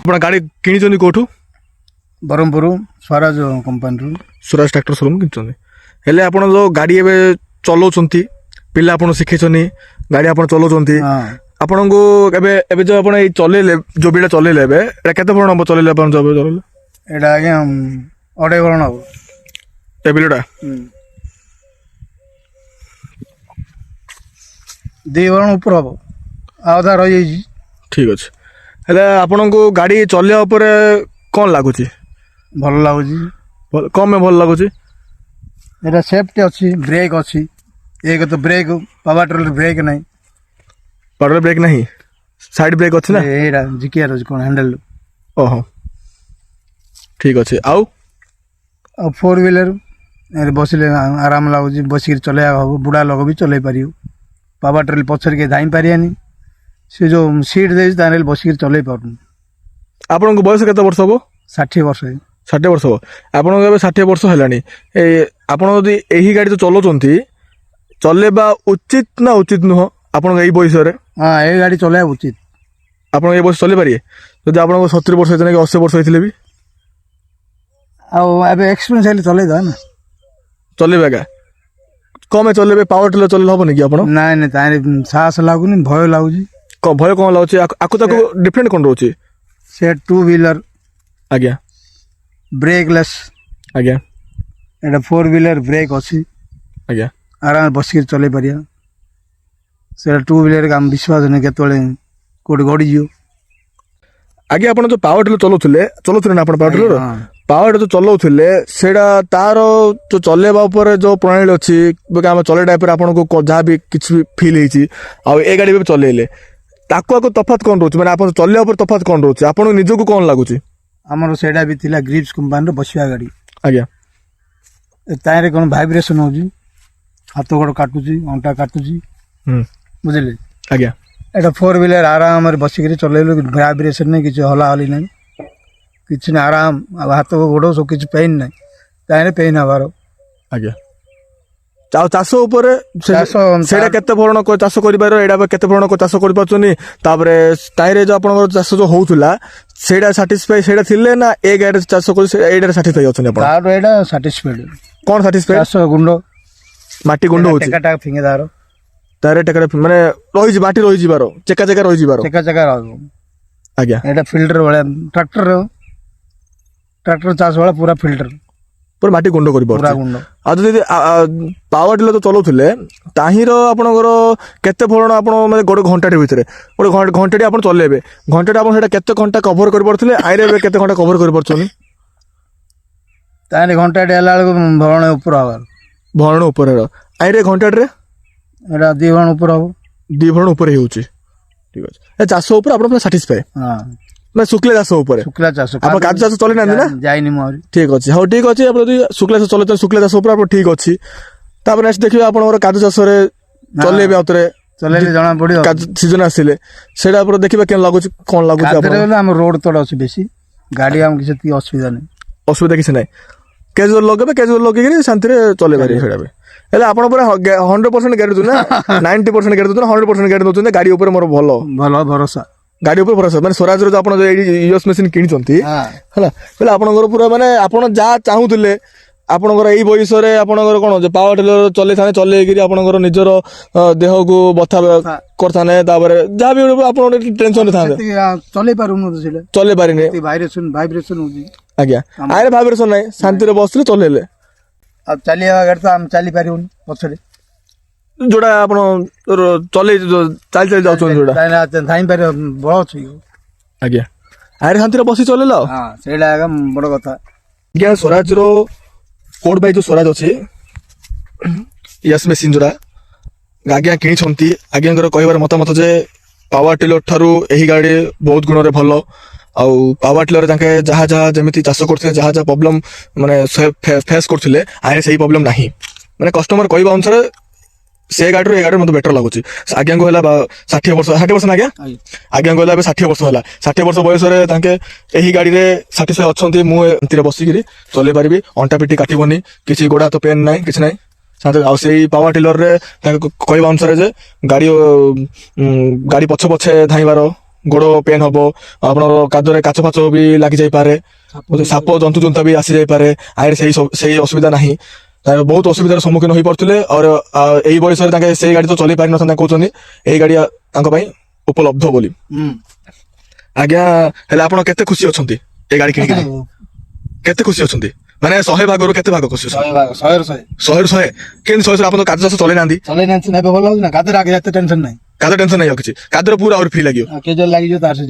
ଆପଣ ଗାଡ଼ି କିଣିଛନ୍ତି କେଉଁଠୁ? ବ୍ରହ୍ମପୁର ସ୍ୱରାଜ କମ୍ପାନୀରୁ। ସ୍ୱରାଜ ଟ୍ରାକ୍ଟର ସୋରୁମ୍ କିଣିଛନ୍ତି। ହେଲେ ଆପଣ ଯେଉଁ ଗାଡ଼ି ଏବେ ଚଲାଉଛନ୍ତି, ପିଲା ଆପଣ ଶିଖେଇଛନ୍ତି, ଗାଡ଼ି ଆପଣ ଚଲାଉଛନ୍ତି, ଆପଣଙ୍କୁ ଏବେ ଏବେ ଯେଉଁ ଆପଣ ଏଇ ଚଲେଇଲେ, ଯେଉଁ ବିଡ଼ା ଚଲେଇଲେ ଏବେ ଏଇଟା କେତେ ଭରଣ ହେବ ଚଲେଇଲେ ଆପଣ ଯେଉଁ ଚଲେଇଲେ? ଏଇଟା ଆଜ୍ଞା 2.5 ଭରଣ ହବ ଏ ବିଲଟା। 2 ଭରଣ ଉପରେ ହବ, ଆଉ ଅଧା ରହିଯାଇଛି। ଠିକ୍ ଅଛି। ହେଲେ ଆପଣଙ୍କୁ ଗାଡ଼ି ଚଲେଇବା ଉପରେ କ'ଣ ଲାଗୁଛି? ଭଲ ଲାଗୁଛି। କ'ଣ ପାଇଁ ଭଲ ଲାଗୁଛି? ଏଇଟା ସେଫ୍ଟି ଅଛି, ବ୍ରେକ୍ ଅଛି। ଏକ ତ ବ୍ରେକ୍, ପାୱାର ଟ୍ରିଲର ବ୍ରେକ୍ ନାହିଁ। ପାୱାର ବ୍ରେକ୍ ନାହିଁ, ସାଇଡ୍ ବ୍ରେକ୍ ଅଛି ନା? ଏଇଟା ଝିକିବାର ଅଛି କ'ଣ ହ୍ୟାଣ୍ଡେଲ। ଓହୋ, ଠିକ୍ ଅଛି। ଆଉ 4 ହ୍ୱିଲର ବସିଲେ ଆରାମ ଲାଗୁଛି, ବସିକିରି ଚଲେଇବା ହବ। ବୁଢ଼ା ଲୋକ ବି ଚଲେଇ ପାରିବ। ପାୱାର ଟ୍ରିଲର ପଛରେ କେହି ଧାଇଁ ପାରିବାନି। ସେ ଯେଉଁ ସିଟ୍ ଦେଇଛି ତାହେଲେ ବସିକିରି ଚଲେଇ ପାରୁନି। ଆପଣଙ୍କୁ ବୟସ କେତେ ବର୍ଷ ହେବ? 60 ବର୍ଷ। 60 ବର୍ଷ ହେବ। ଆପଣଙ୍କୁ ଏବେ 60 ବର୍ଷ ହେଲାଣି। ଆପଣ ଯଦି ଏହି ଗାଡ଼ି ଯେଉଁ ଚଲାଉଛନ୍ତି, ଚଲେଇବା ଉଚିତ ନା ଉଚିତ ନୁହଁ ଆପଣଙ୍କ ଏଇ ବୟସରେ? ହଁ, ଏଇ ଗାଡ଼ି ଚଲେଇବା ଉଚିତ। ଆପଣ ଏଇ ବୟସ ଚଲେଇ ପାରିବେ? ଯଦି ଆପଣଙ୍କ 70 ବର୍ଷ ହେଇଥିଲେ କି 80 ବର୍ଷ ହେଇଥିଲେ ବି? ଆଉ ଏବେ ଏକ୍ସପିରିଏନ୍ସ ହେଲେ ଚଲେଇଦେବା ନା। ଚଲେଇବେ ଆଜ୍ଞା? କ'ଣ ପାଇଁ ଚଲେଇବେ? ପାୱାର ଟ୍ରିଲର ଚଲେଇଲେ ହେବନି କି ଆପଣ? ନାଇଁ ନାଇଁ, ତାହେଲେ ସାହସ ଲାଗୁନି, ଭୟ ଲାଗୁଛି। ଭୟ କ'ଣ ଲାଗୁଛି? ଆକୁ ତାକୁ ଡିଫରେଣ୍ଟ କ'ଣ ରହୁଛି? ସେ 2 ହ୍ୱିଲର ଆଜ୍ଞା, ବ୍ରେକ୍ଲେସ୍। ଆଜ୍ଞା, ଏଇଟା 4 ହ୍ୱିଲର ବ୍ରେକ୍ ଅଛି, ଆଜ୍ଞା। ଆରାମରେ ବସିକିରି ଚଲେଇ ପାରିବା। ସେଇଟା 2 ହ୍ୱିଲର ଆମ ବିଶ୍ୱାସ ନାହିଁ କେତେବେଳେ କେଉଁଠି ଗଡ଼ିଯିବ। ଆଜ୍ଞା, ଆପଣ ଯେଉଁ ପାୱାର ଟ୍ରିଲର ଚଲାଉଥିଲେ ନା ଆପଣ ପାୱାର ଟ୍ରିଲର? ପାୱାର ଯେଉଁ ଚଲାଉଥିଲେ ସେଇଟା ତାର ଯେଉଁ ଚଲେଇବା ଉପରେ ଯେଉଁ ପ୍ରଣାଳୀ ଅଛି, ଆମେ ଚଲେଇବା ଟାଇପ୍ରେ ଆପଣଙ୍କୁ ଯାହା ବି କିଛି ବି ଫିଲ୍ ହେଇଛି, ଆଉ ଏ ଗାଡ଼ି ବି ଚଲେଇଲେ ତାକୁ ତଫାତ୍ କ'ଣ ରହୁଛି? ମାନେ ଆପଣ ଚଲେଇବା ଉପରେ ତଫାତ୍ କ'ଣ ରହୁଛି? ଆପଣଙ୍କୁ ନିଜକୁ କ'ଣ ଲାଗୁଛି? ଆମର ସେଇଟା ବି ଥିଲା ଗ୍ରିପ୍ସ କମ୍ପାନୀର ବସିବା ଗାଡ଼ି। ଆଜ୍ଞା। ତାହିଁରେ କ'ଣ ଭାଇବ୍ରେସନ୍ ହେଉଛି, ହାତ ଗୋଡ଼ କାଟୁଛି, ଅଣ୍ଟା କାଟୁଛି, ବୁଝିଲେ? ଆଜ୍ଞା। ଏଇଟା 4 ହ୍ୱିଲର ଆରାମରେ ବସିକିରି ଚଲେଇଲୁ, ଭାଇବ୍ରେସନ୍ ନାହିଁ, କିଛି ହଲାହଲି ନାହିଁ, କିଛି ନାହିଁ, ଆରାମ। ଆଉ ହାତ ଗୋଡ଼ ସବୁ କିଛି ପେନ୍ ନାହିଁ, ତାହିଁରେ ପେନ୍ ହେବାର। ଆଜ୍ଞା। ଆଉ ଚାଷ ଉପରେ ସେଇଟା କେତେ ଭରଣ ଚାଷ କରିପାରିବ? ଏଇଟା କେତେ ଭରଣ ଚାଷ କରିପାରୁଛନ୍ତି? ତାପରେ ତାହିଁରେ ଯେଉଁ ଆପଣଙ୍କର ଚାଷ ଯେଉଁ ହେଉଥିଲା ସେଇଟା ସାଟିସ୍ଫାଇ ସେଇଟା ଥିଲେ ନା ଏ ଗାଡ଼ିରେ ଚାଷ କରି ଏଇଟାରେ ସାଟିସ୍ଫାଇ ଅଛନ୍ତି ଆପଣ? ଏଇଟା ସାଟିସ୍ଫାଇଡ୍। କ'ଣ ସାଟିସ୍ଫାଇ? ଚାଷ ଗୁଣ୍ଡ, ମାଟି ଗୁଣ୍ଡ ହେଉଛି, ଟେକା ଫିଙ୍ଗେ ତାର ଟେକା ମାନେ ରହିଛି, ମାଟି ରହିଯିବାର, ଚେକା ରହିଯିବାର, ଚେକା ରହିବ। ଆଜ୍ଞା। ଏଇଟା ଫିଲ୍ଟର ଭଳିଆ, ଟ୍ରାକ୍ଟର ଚାଷ ଭଳିଆ ପୁରା ଫିଲ୍ଟର, ପୁରା ମାଟି ଗୁଣ୍ଡ କରିପାରୁଛି। ଆଉ ଯଦି ପାୱାର ଟ୍ରିଲର ତ ଚଲାଉଥିଲେ ତାହିଁର ଆପଣଙ୍କର କେତେ ଭରଣ ଆପଣ ମାନେ ଗୋଟେ ଘଣ୍ଟାଟେ ଭିତରେ ଘଣ୍ଟାଟି ଆପଣ ଚଲେଇବେ, ଘଣ୍ଟାଟେ ଆପଣ ସେଇଟା କେତେ ଘଣ୍ଟା କଭର କରିପାରୁଥିଲେ? ଆଇରେ ଏବେ କେତେ ଘଣ୍ଟା କଭର କରିପାରୁଛନ୍ତି? ତାହେଲେ ଘଣ୍ଟାଟେ ହେଲା ବେଳକୁ ଭରଣ ଉପରେ ହବ। ଭରଣ ଉପରେ ଆଇରେ ଘଣ୍ଟାଟେ ଏଇଟା 2 ଭରଣ ଉପରେ ହବ। 2 ଭରଣ ଉପରେ ହେଉଛି। ଠିକ୍ ଅଛି। ଏ ଚାଷ ଉପରେ ଆପଣ ପୁରା ସାଟିସ୍ଫାଏ? ମାନେ ଶୁଖିଲା ଚାଷ ଉପରେ? ଶୁଖିଲା ଚାଷ। ଆପଣ କାଜୁ ଚାଷ ଚଲେଇ ନାହାନ୍ତି ନା? ଯାଇନି ମୁଁ। ଠିକ୍ ଅଛି, ହଉ ଠିକ୍ ଅଛି। ଆପଣ ଯଦି ଶୁଖିଲା ଚାଷ ଚଲେଇଛନ୍ତି, ଶୁଖିଲା ଚାଷ ଉପରେ ଆପଣ ଠିକ୍ ଅଛି। ତାପରେ ନେକ୍ସଟ ଦେଖିବେ ଆପଣଙ୍କର କାଜୁ ଚାଷରେ ଚଲେଇବେ, ଆଉ ଥରେ ଚଲେଇଲେ ଜଣା ପଡ଼ିବ। କାଜୁ ସିଜନ ଆସିଲେ ସେଇଟା ଉପରେ ଦେଖିବେ କେମିତି ଲାଗୁଛି, କ'ଣ ଲାଗୁଛି? ଆମର ରୋଡ ତଳେ ଅଛି ବେଶୀ ଗାଡ଼ି, ଆମକୁ ସେତିକି ଅସୁବିଧା ନାହିଁ। ଅସୁବିଧା କିଛି ନାହିଁ। କେଜୁଆଲ ଲଗେଇବେ, କେଜୁଆଲ ଲଗେଇକିରି ଶାନ୍ତିରେ ଚଲେଇ ପାରିବେ ସେଇଟା ବି। ହେଲେ ଆପଣ ପୁରା 100% ଗ୍ୟାରେଣ୍ଟି ଦେଉଛନ୍ତି ନା? 90% ଗ୍ୟାରେଣ୍ଟି ଦେଉଛନ୍ତି, 100% ଗ୍ୟାରେଣ୍ଟି ଦେଉଛନ୍ତି ଗାଡ଼ି ଉପରେ? ମୋର ଭଲ ଭରସା, ଗାଡ଼ି ଉପରେ ଭରସା। ମାନେ ସ୍ୱରାଜର ଯେଉଁ ଆପଣ ୟୁଏସ୍ ମେସିନ୍ କିଣିଛନ୍ତି ହେଲା, ହେଲେ ଆପଣଙ୍କର ପୁରା ମାନେ ଆପଣ ଯାହା ଚାହୁଁଥିଲେ ଆପଣଙ୍କର ଏଇ ବୟସରେ ଆପଣଙ୍କର କ'ଣ ଯେ ପାୱାର ଟ୍ରିଲର ଚଲେଇଥାନ୍ତେ, ଚଲେଇକିରି ଆପଣଙ୍କର ନିଜର ଦେହକୁ ବଥା କରିଥାନ୍ତେ, ତାପରେ ଯାହା ବି ଆପଣ ଟେନସନରେ ଥାନ୍ତେ, ଚଲେଇ ପାରୁନ, ସେଇଟା ଚଲେଇ ପାରିନି, ଭାଇବ୍ରେସନ ହେଉଛି। ଆଜ୍ଞା, ଆରେ ଭାଇବ୍ରେସନ ନାହିଁ, ଶାନ୍ତିରେ ବସିଲେ ଚଲେଇଲେ। ଆଉ ଚାଲିବା ଗାଡ଼ି ତ ଆମେ ଚାଲି ପାରିବୁନି ପଛରେ, ଯୋଉଟା ଆପଣ ଚଲେଇ ଚାଲି ଯାଉଛନ୍ତି, ଯୋଉଟା ଧାଇଁ ପାରିବ, ବଳ ଅଛି। ଆଜ୍ଞା, ଆରେ ଶାନ୍ତିରେ ବସି ଚଲେଇଲ, ସେଇଟା ବଡ଼ କଥା। ଆଜ୍ଞା, ସ୍ୱରାଜର କୋଡ୍ ବାଇ ଯେଉଁ ସ୍ୱରାଜ ଅଛି ୟେସ୍ ମେସିନ୍ ଯୋଉଟା ଆଜ୍ଞା କିଣିଛନ୍ତି, ଆଜ୍ଞାଙ୍କର କହିବାର ମତାମତ ଯେ ପାୱାର ଟ୍ରିଲର ଠାରୁ ଏହି ଗାଡ଼ି ବହୁତ ଗୁଣରେ ଭଲ। ଆଉ ପାୱାର ଟ୍ରିଲର ତାଙ୍କେ ଯାହା ଯେମିତି ଚାଷ କରୁଥିଲେ, ଯାହା ପ୍ରୋବ୍ଲେମ ମାନେ ଫେସ୍ କରୁଥିଲେ, ଆରେ ସେଇ ପ୍ରୋବ୍ଲେମ ନାହିଁ। ମାନେ କଷ୍ଟମର କହିବା ଅନୁସାରେ ସେ ଗାଡ଼ିରୁ ଏ ଗାଡ଼ି ମୋତେ ବେଟର ଲାଗୁଛି। ଆଜ୍ଞାଙ୍କୁ ହେଲା 60 ବର୍ଷ ନା? ଆଜ୍ଞାଙ୍କୁ ହେଲା ଏବେ 60 ବର୍ଷ ହେଲା। 60 ବର୍ଷ ବୟସରେ ତାଙ୍କେ ଏହି ଗାଡ଼ିରେ ସାଟିସ୍ଫାଇ ଅଛନ୍ତି। ମୁଁ ଏଥିରେ ବସିକିରି ଚଲେଇ ପାରିବି, ଅଣ୍ଟା ପିଠି କାଟିବନି, କିଛି ଗୋଡ଼ ହାତ ପେନ୍ ନାହିଁ, କିଛି ନାହିଁ। ଆଉ ସେଇ ପାୱାର ଟ୍ରିଲରରେ ତାଙ୍କ କହିବା ଅନୁସାରେ ଯେ ଗାଡ଼ି ପଛେ ଧାଇଁବାର ଗୋଡ ପେନ୍ ହବ, ଆପଣଙ୍କର କାଦରେ କାଚ ଫାଚ ବି ଲାଗି ଯାଇପାରେ, ସାପ ଜନ୍ତୁ ଜନ୍ତା ବି ଆସି ଯାଇପାରେ। ଆଇରେ ସେଇ ଅସୁବିଧା ନାହିଁ। ତାଙ୍କର ବହୁତ ଅସୁବିଧାର ସମ୍ମୁଖୀନ ହୋଇପାରୁଥିଲେ। ଆଉ ଏଇ ବୟସରେ ତାଙ୍କେ ସେଇ ଗାଡି ତ ଚଲେଇ ପାରିନଥାନ୍ତେ, କହୁଛନ୍ତି ଏଇ ଗାଡି ତାଙ୍କ ପାଇଁ ଉପଲବ୍ଧ ବୋଲି। ଆଜ୍ଞା, ହେଲେ ଆପଣ କେତେ ଖୁସି ଅଛନ୍ତି ଏଇ ଗାଡି କିଣିକି? କେତେ ଖୁସି ଅଛନ୍ତି? ମାନେ 100 ଭାଗରୁ କେତେ ଭାଗ ଖୁସି ଅଛନ୍ତି? 100ରୁ 100? କେମିତି 100? ଆପଣ ତ କାଦ ଚାଷ ଚଲେଇ ନାହାନ୍ତି। ଭଲ ଲାଗୁଛି ନା, କାଦରେ ଆগে ଏତେ ଟେନସନ ନାହିଁ, କାଦ ଟେନସନ ନାହିଁ, ଆଉ କିଛି କାଦର ପୁରା ଆହୁରି ଫ୍ରି ଲାଗିବ। କେଜଲ ଲାଗିଯିବ ତାର ସେ